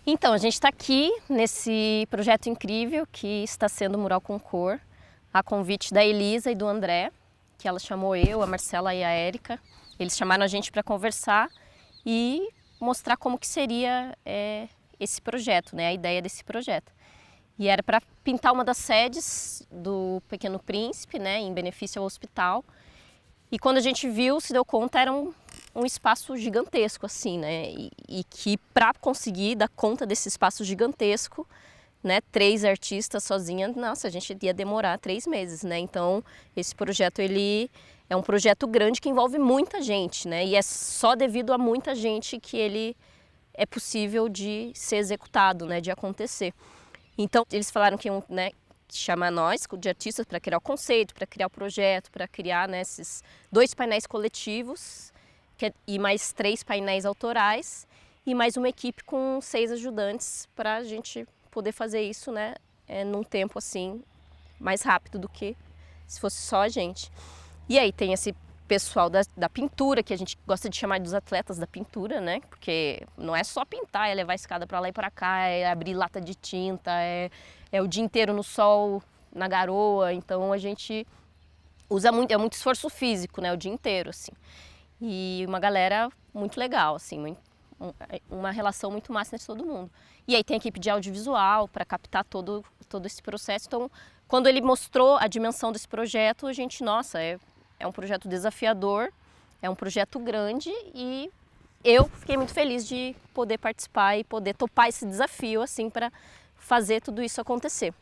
Então, a gente está aqui nesse projeto incrível que está sendo o Mural com Cor, a convite da Elisa e do André, que ela chamou eu, a Marcela e a Érica. Eles chamaram a gente para conversar e mostrar como que seria esse projeto, né, a ideia desse projeto. E era para pintar uma das sedes do Pequeno Príncipe, né, em benefício ao hospital. E quando a gente viu, se deu conta, era um espaço gigantesco, assim, né? E que para conseguir dar conta desse espaço gigantesco, né, 3 artistas sozinha, nossa, a gente ia demorar 3 meses, né? Então, esse projeto, ele é um projeto grande que envolve muita gente, né? E é só devido a muita gente que ele é possível de ser executado, né, de acontecer. Então, eles falaram que iam, né, chamar nós, de artistas, para criar o conceito, para criar o projeto, para criar, né, esses 2 painéis coletivos e mais 3 painéis autorais e mais uma equipe com 6 ajudantes para a gente poder fazer isso, né, num tempo assim mais rápido do que se fosse só a gente. E aí tem esse pessoal da pintura, que a gente gosta de chamar dos atletas da pintura, né? Porque não é só pintar, é levar a escada para lá e para cá, é abrir lata de tinta, é o dia inteiro no sol, na garoa. Então a gente usa muito, é muito esforço físico, né? O dia inteiro, assim. E uma galera muito legal, assim, uma relação muito massa de todo mundo. E aí tem a equipe de audiovisual para captar todo esse processo. Então, quando ele mostrou a dimensão desse projeto, a gente, nossa, é um projeto desafiador, é um projeto grande e eu fiquei muito feliz de poder participar e poder topar esse desafio, assim, para fazer tudo isso acontecer.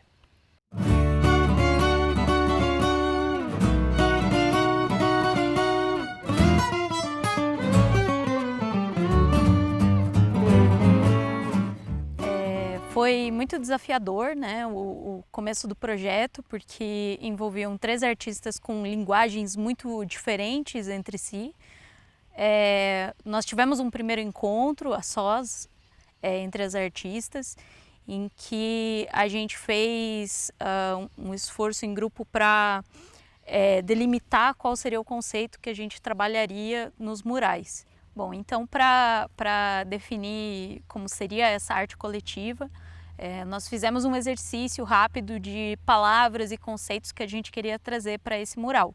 Foi muito desafiador, né, o começo do projeto, porque envolviam 3 artistas com linguagens muito diferentes entre si. Nós tivemos um primeiro encontro a sós entre as artistas, em que a gente fez um esforço em grupo para delimitar qual seria o conceito que a gente trabalharia nos murais. Bom, então para definir como seria essa arte coletiva, nós fizemos um exercício rápido de palavras e conceitos que a gente queria trazer para esse mural.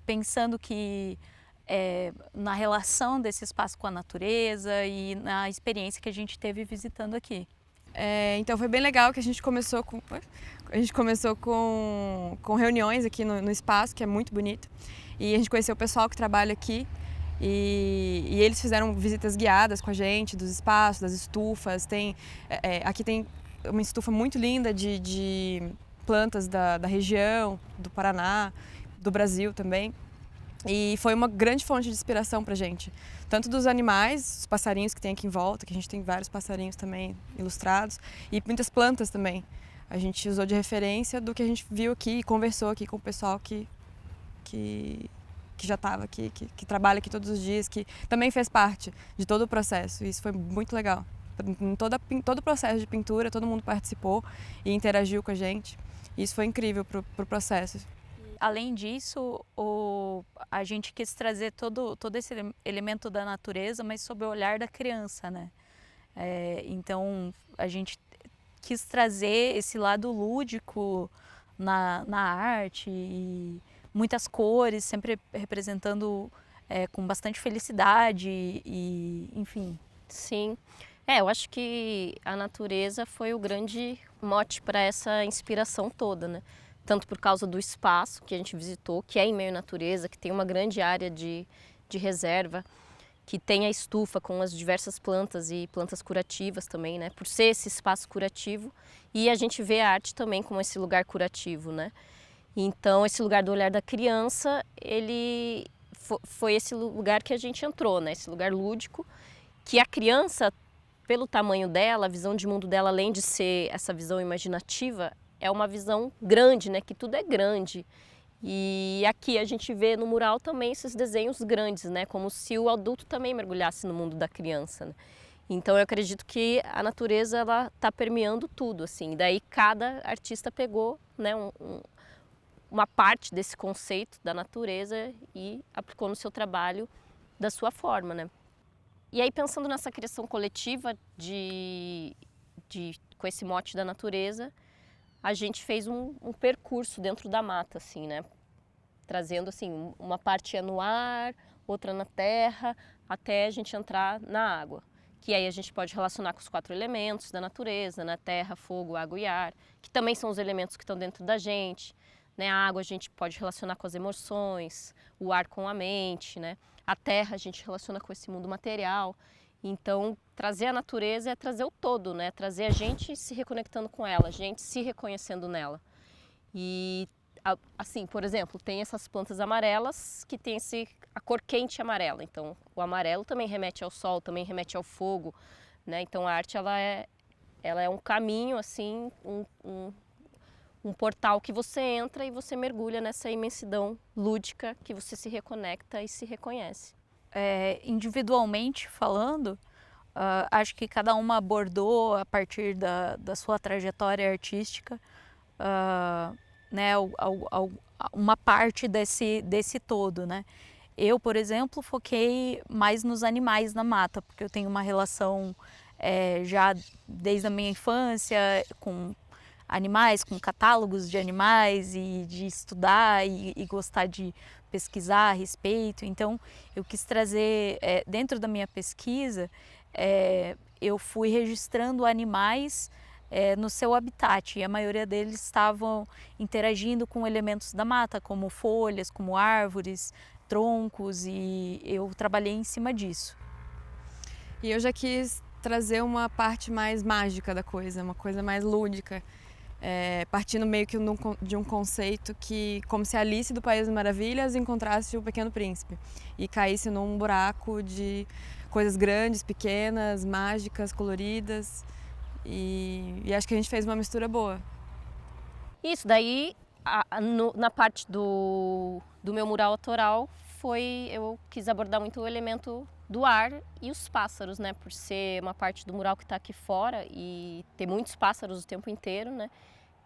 Pensando que na relação desse espaço com a natureza e na experiência que a gente teve visitando aqui. Então foi bem legal que a gente começou com reuniões aqui no espaço, que é muito bonito. E a gente conheceu o pessoal que trabalha aqui e eles fizeram visitas guiadas com a gente dos espaços, das estufas. Aqui tem uma estufa muito linda de plantas da região, do Paraná, do Brasil também. E foi uma grande fonte de inspiração pra gente, tanto dos animais, os passarinhos que tem aqui em volta, que a gente tem vários passarinhos também ilustrados, e muitas plantas também. A gente usou de referência do que a gente viu aqui e conversou aqui com o pessoal que já estava aqui, que trabalha aqui todos os dias, que também fez parte de todo o processo. E isso foi muito legal. Em todo o processo de pintura, todo mundo participou e interagiu com a gente. E isso foi incrível pro processo. Além disso, a gente quis trazer todo esse elemento da natureza, mas sob o olhar da criança, né? Então, a gente quis trazer esse lado lúdico na arte, e muitas cores, sempre representando com bastante felicidade e, enfim. Sim, eu acho que a natureza foi o grande mote para essa inspiração toda, né? Tanto por causa do espaço que a gente visitou, que é em meio à natureza, que tem uma grande área de reserva, que tem a estufa com as diversas plantas e plantas curativas também, né? Por ser esse espaço curativo, e a gente vê a arte também como esse lugar curativo, né? Então, esse lugar do olhar da criança, ele foi esse lugar que a gente entrou, né? Esse lugar lúdico, que a criança, pelo tamanho dela, a visão de mundo dela, além de ser essa visão imaginativa, é uma visão grande, né? Que tudo é grande. E aqui a gente vê no mural também esses desenhos grandes, né? Como se o adulto também mergulhasse no mundo da criança, né? Então eu acredito que a natureza, ela está permeando tudo, assim. Daí cada artista pegou, né, uma parte desse conceito da natureza e aplicou no seu trabalho da sua forma, né? E aí, pensando nessa criação coletiva com esse mote da natureza, a gente fez um percurso dentro da mata, assim, né? Trazendo, assim, uma parte é no ar, outra na terra, até a gente entrar na água. Que aí a gente pode relacionar com os 4 elementos da natureza, né? Terra, fogo, água e ar, que também são os elementos que estão dentro da gente. Né? A água a gente pode relacionar com as emoções, o ar com a mente, né? A terra a gente relaciona com esse mundo material. Então, trazer a natureza é trazer o todo, né? Trazer a gente se reconectando com ela, a gente se reconhecendo nela. E, assim, por exemplo, tem essas plantas amarelas que tem a cor quente amarela. Então, o amarelo também remete ao sol, também remete ao fogo, né? Então, a arte, ela é um caminho, assim, um portal que você entra e você mergulha nessa imensidão lúdica que você se reconecta e se reconhece. Individualmente falando, acho que cada uma abordou a partir da sua trajetória artística, né, uma parte desse todo, né? Eu, por exemplo, foquei mais nos animais na mata, porque eu tenho uma relação já desde a minha infância com animais, com catálogos de animais e de estudar e gostar de pesquisar a respeito. Então, eu quis trazer, dentro da minha pesquisa, eu fui registrando animais no seu habitat, e a maioria deles estavam interagindo com elementos da mata, como folhas, como árvores, troncos, e eu trabalhei em cima disso. E eu já quis trazer uma parte mais mágica da coisa, uma coisa mais lúdica. Partindo meio que de um conceito que, como se Alice do País das Maravilhas encontrasse o Pequeno Príncipe e caísse num buraco de coisas grandes, pequenas, mágicas, coloridas, e acho que a gente fez uma mistura boa. Isso, daí na parte do meu mural autoral eu quis abordar muito o elemento do ar e os pássaros, né? Por ser uma parte do mural que está aqui fora e ter muitos pássaros o tempo inteiro, né?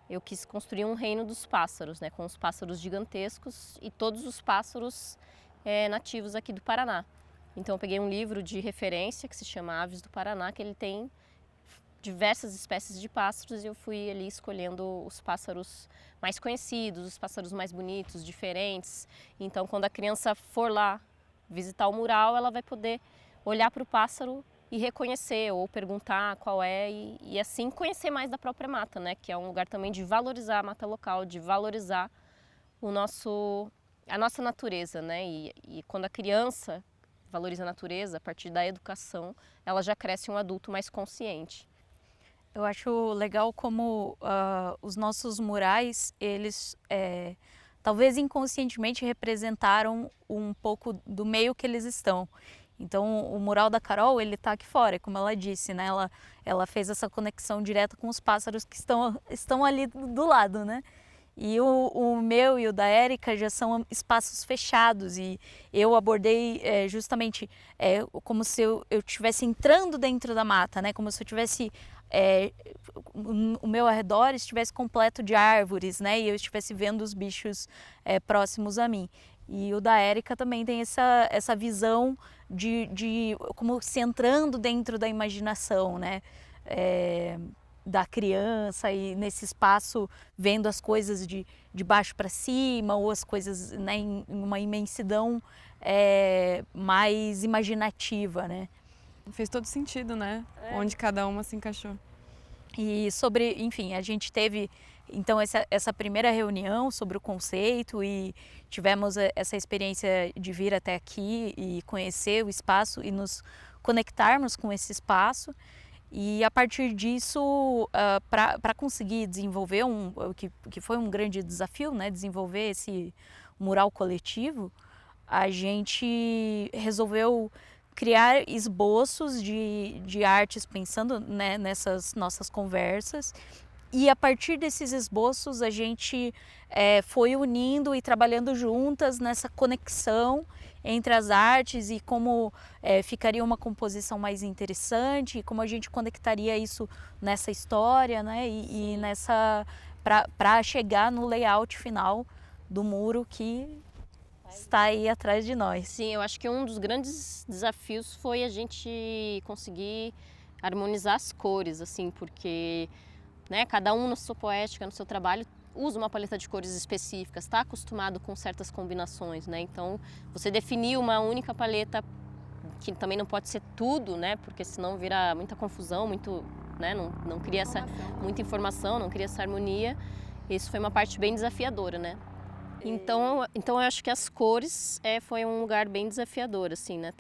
Eu quis construir um reino dos pássaros, né? Com os pássaros gigantescos e todos os pássaros nativos aqui do Paraná. Então eu peguei um livro de referência que se chama Aves do Paraná, que ele tem diversas espécies de pássaros, e eu fui ali escolhendo os pássaros mais conhecidos, os pássaros mais bonitos, diferentes. Então, quando a criança for lá visitar o mural, ela vai poder olhar para o pássaro e reconhecer ou perguntar qual é e assim conhecer mais da própria mata, né? Que é um lugar também de valorizar a mata local, de valorizar a nossa natureza, né? E quando a criança valoriza a natureza, a partir da educação, ela já cresce um adulto mais consciente. Eu acho legal como os nossos murais, eles talvez inconscientemente representaram um pouco do meio que eles estão. Então, o mural da Carol, ele está aqui fora, como ela disse, né? Ela fez essa conexão direta com os pássaros que estão ali do lado, né? E o meu e o da Érica já são espaços fechados, e eu abordei justamente como se eu estivesse entrando dentro da mata, né? Como se eu tivesse o meu arredor estivesse completo de árvores, né? E eu estivesse vendo os bichos próximos a mim. E o da Érica também tem essa visão de como se entrando dentro da imaginação, né? Da criança, e nesse espaço vendo as coisas de baixo para cima, ou as coisas, né, em uma imensidão mais imaginativa, né? Fez todo sentido, né? Onde cada uma se encaixou. E enfim, a gente teve então essa primeira reunião sobre o conceito, e tivemos essa experiência de vir até aqui e conhecer o espaço e nos conectarmos com esse espaço. E a partir disso, para conseguir desenvolver que foi um grande desafio, né, desenvolver esse mural coletivo, a gente resolveu criar esboços de artes pensando, né, nessas nossas conversas. E a partir desses esboços a gente foi unindo e trabalhando juntas nessa conexão entre as artes, e como ficaria uma composição mais interessante, e como a gente conectaria isso nessa história, né? E nessa para chegar no layout final do muro, que está aí atrás de nós. Sim, eu acho que um dos grandes desafios foi a gente conseguir harmonizar as cores, assim, porque, né, cada um na sua poética, no seu trabalho, usa uma paleta de cores específicas, está acostumado com certas combinações, né? Então, você definir uma única paleta, que também não pode ser tudo, né? Porque senão vira muita confusão, muito, né? Não cria muita informação, não cria essa harmonia. Isso foi uma parte bem desafiadora, né? Então eu acho que as cores foi um lugar bem desafiador, assim, né?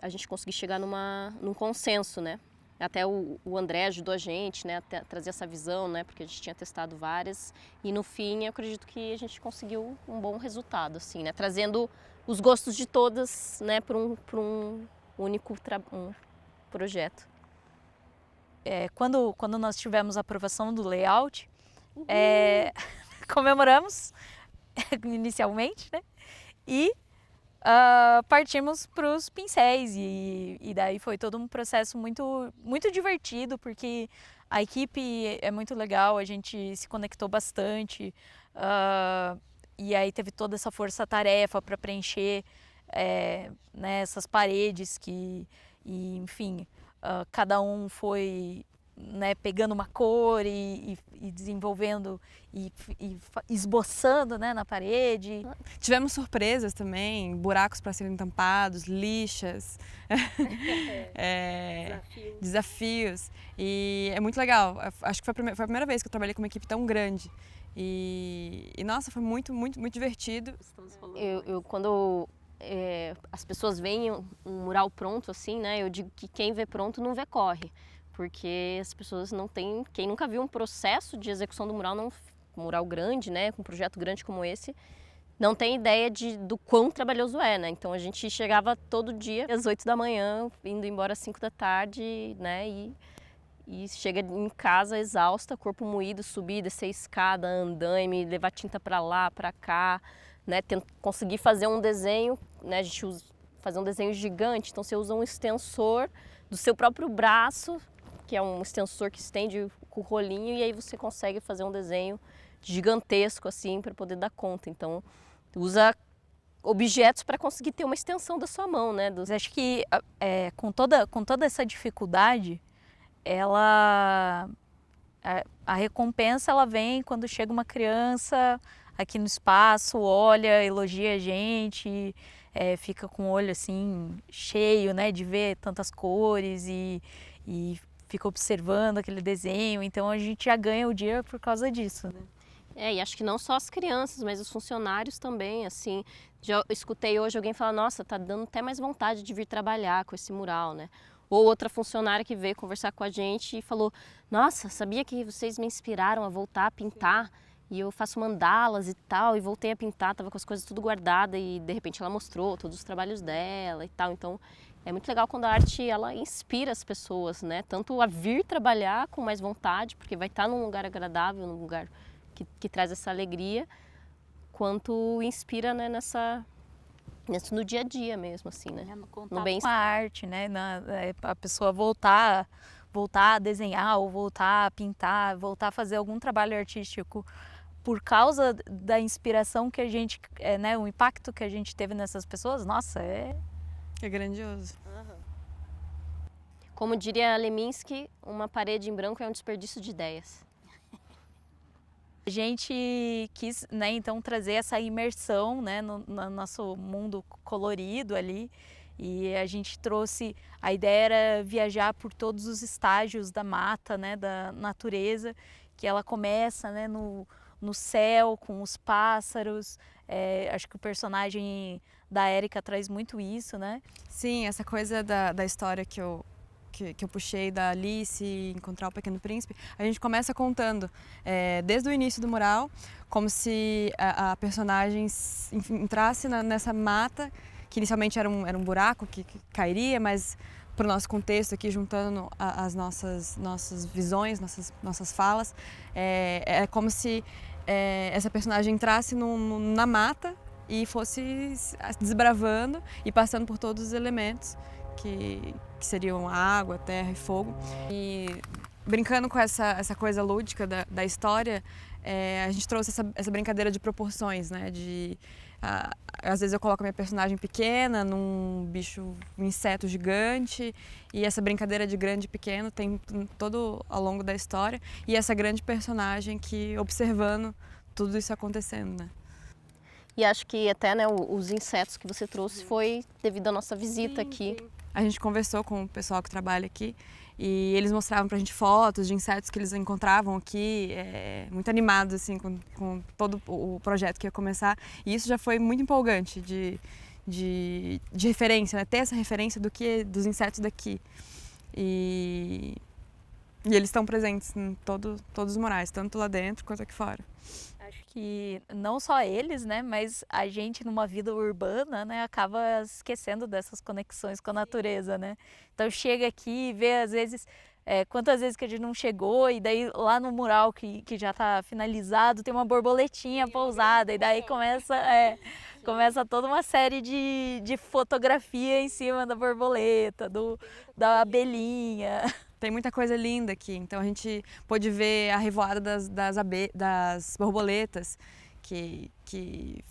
A gente conseguir chegar num consenso, né? Até o André ajudou a gente, né? A trazer essa visão, né? Porque a gente tinha testado várias. E no fim, eu acredito que a gente conseguiu um bom resultado, assim, né? Trazendo os gostos de todas, né? Para um único projeto. Quando nós tivemos a aprovação do layout, comemoramos inicialmente, né? E partimos para os pincéis e daí foi todo um processo muito, muito divertido, porque a equipe é muito legal, a gente se conectou bastante e aí teve toda essa força-tarefa para preencher né, essas paredes enfim, cada um foi, né, pegando uma cor e desenvolvendo e esboçando, né, na parede. Tivemos surpresas também, buracos para serem tampados, lixas, desafios. E é muito legal. Acho que foi a primeira vez que eu trabalhei com uma equipe tão grande. E nossa, foi muito, muito, muito divertido. Quando as pessoas veem um mural pronto assim, né, eu digo que quem vê pronto não vê corre. Porque as pessoas não têm... Quem nunca viu um processo de execução do mural, um mural grande, né, com um projeto grande como esse, não tem ideia do quão trabalhoso é, né? Então a gente chegava todo dia às 8 da manhã, indo embora às 5 da tarde, né? E chega em casa exausta, corpo moído, subir, descer escada, andaime, levar tinta para lá, para cá, né? Conseguir fazer um desenho, né? A gente fazer um desenho gigante, então você usa um extensor do seu próprio braço, que é um extensor que estende com o rolinho, e aí você consegue fazer um desenho gigantesco assim para poder dar conta. Então, usa objetos para conseguir ter uma extensão da sua mão, né? Acho que com toda essa dificuldade, a recompensa ela vem quando chega uma criança aqui no espaço, olha, elogia a gente, fica com o olho assim cheio, né, de ver tantas cores e fica observando aquele desenho, então a gente já ganha o dia por causa disso, né? E acho que não só as crianças, mas os funcionários também, assim. Já escutei hoje alguém falar, nossa, tá dando até mais vontade de vir trabalhar com esse mural, né? Ou outra funcionária que veio conversar com a gente e falou, nossa, sabia que vocês me inspiraram a voltar a pintar? E eu faço mandalas e tal, e voltei a pintar, tava com as coisas tudo guardada e de repente ela mostrou todos os trabalhos dela e tal, então... É muito legal quando a arte ela inspira as pessoas, né? Tanto a vir trabalhar com mais vontade, porque vai estar num lugar agradável, num lugar que traz essa alegria, quanto inspira, né, no dia a dia mesmo, assim, né? No contato com a arte, né? A pessoa voltar a desenhar ou voltar a pintar, voltar a fazer algum trabalho artístico por causa da inspiração que a gente, né, o impacto que a gente teve nessas pessoas, nossa, é grandioso. Como diria Leminski, uma parede em branco é um desperdício de ideias. A gente quis, né, então trazer essa imersão, né, no nosso mundo colorido ali, e a gente trouxe, a ideia era viajar por todos os estágios da mata, né, da natureza, que ela começa, né, no céu, com os pássaros. Acho que o personagem da Érica traz muito isso, né? Sim, essa coisa da história que eu puxei da Alice encontrar o Pequeno Príncipe, a gente começa contando desde o início do mural, como se a personagem entrasse nessa mata, que inicialmente era um buraco que cairia, mas para o nosso contexto aqui, juntando as nossas visões, nossas falas, é como se essa personagem entrasse na mata e fosse desbravando e passando por todos os elementos que seriam água, terra e fogo. E brincando com essa coisa lúdica da história, a gente trouxe essa brincadeira de proporções, né? Às vezes eu coloco a minha personagem pequena num bicho, um inseto gigante, e essa brincadeira de grande e pequeno tem todo ao longo da história, e essa grande personagem que observando tudo isso acontecendo, né? E acho que até, né, os insetos que você trouxe foi devido à nossa visita aqui. A gente conversou com o pessoal que trabalha aqui e eles mostravam pra gente fotos de insetos que eles encontravam aqui, muito animados assim com todo o projeto que ia começar. E isso já foi muito empolgante de referência, né? Ter essa referência dos insetos daqui. E eles estão presentes em todos os murais, tanto lá dentro quanto aqui fora. Acho que não só eles, né, mas a gente numa vida urbana, né, acaba esquecendo dessas conexões com a natureza, né? Então chega aqui e vê às vezes quantas vezes que a gente não chegou e daí lá no mural que já está finalizado tem uma borboletinha pousada e daí começa toda uma série de fotografia em cima da borboleta, da abelhinha. Tem muita coisa linda aqui, então a gente pôde ver a revoada das borboletas, que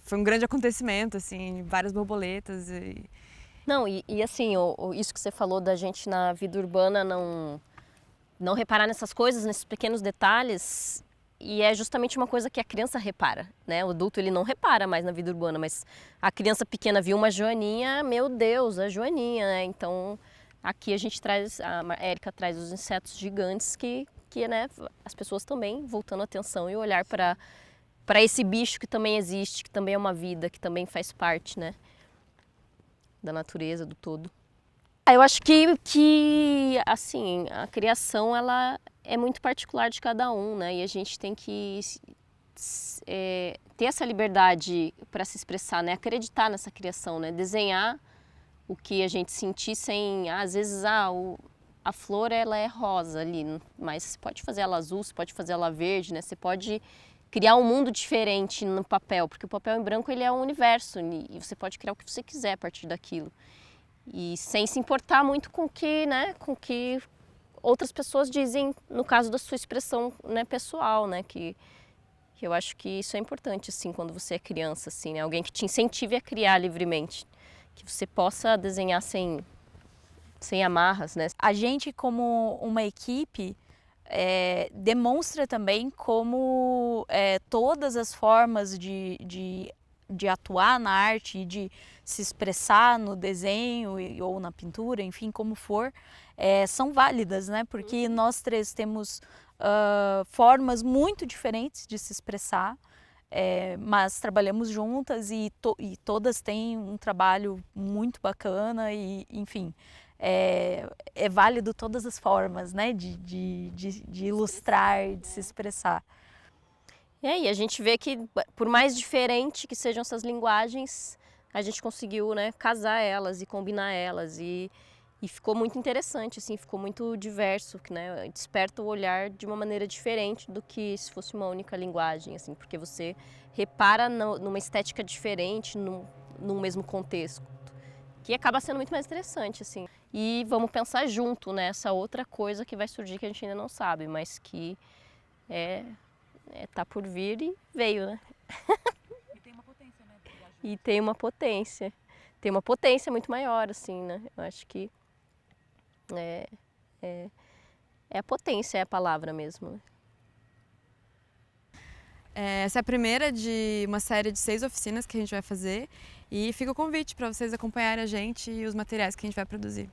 foi um grande acontecimento, assim, várias borboletas. Não, e assim, isso que você falou da gente na vida urbana não reparar nessas coisas, nesses pequenos detalhes, e é justamente uma coisa que a criança repara, né? O adulto ele não repara mais na vida urbana, mas a criança pequena viu uma joaninha, meu Deus, a joaninha, né? Então aqui a Érica traz os insetos gigantes que né, as pessoas também voltando a atenção e olhar para esse bicho que também existe, que também é uma vida, que também faz parte, né, da natureza, do todo. Eu acho que assim, a criação ela é muito particular de cada um, né, e a gente tem que ter essa liberdade para se expressar, né, acreditar nessa criação, né, desenhar o que a gente sentir sem, às vezes, a flor ela é rosa ali, mas você pode fazer ela azul, você pode fazer ela verde, né? Você pode criar um mundo diferente no papel, porque o papel em branco ele é um universo e você pode criar o que você quiser a partir daquilo. E sem se importar muito com o que outras pessoas dizem, no caso da sua expressão, né, pessoal, né? Que eu acho que isso é importante, assim, quando você é criança, assim, né? Alguém que te incentive a criar livremente. Que você possa desenhar sem amarras, né? A gente, como uma equipe, demonstra também como todas as formas de atuar na arte e de se expressar no desenho ou na pintura, enfim, como for, são válidas, né? Porque nós três temos formas muito diferentes de se expressar. Mas trabalhamos juntas e todas têm um trabalho muito bacana e, enfim, é válido todas as formas, né, de ilustrar, de se expressar. E a gente vê que, por mais diferente que sejam essas linguagens, a gente conseguiu, né, casar elas e combinar elas e ficou muito interessante, assim, ficou muito diverso, né? Desperta o olhar de uma maneira diferente do que se fosse uma única linguagem, assim, porque você repara numa estética diferente, num mesmo contexto, que acaba sendo muito mais interessante, assim. E vamos pensar junto, né? Essa outra coisa que vai surgir que a gente ainda não sabe, mas que tá por vir e veio, né? E tem uma potência, né? E tem uma potência. Tem uma potência muito maior, assim, né? Eu acho que a potência é a palavra mesmo. Essa é a primeira de uma série de 6 oficinas que a gente vai fazer e fica o convite para vocês acompanharem a gente e os materiais que a gente vai produzir.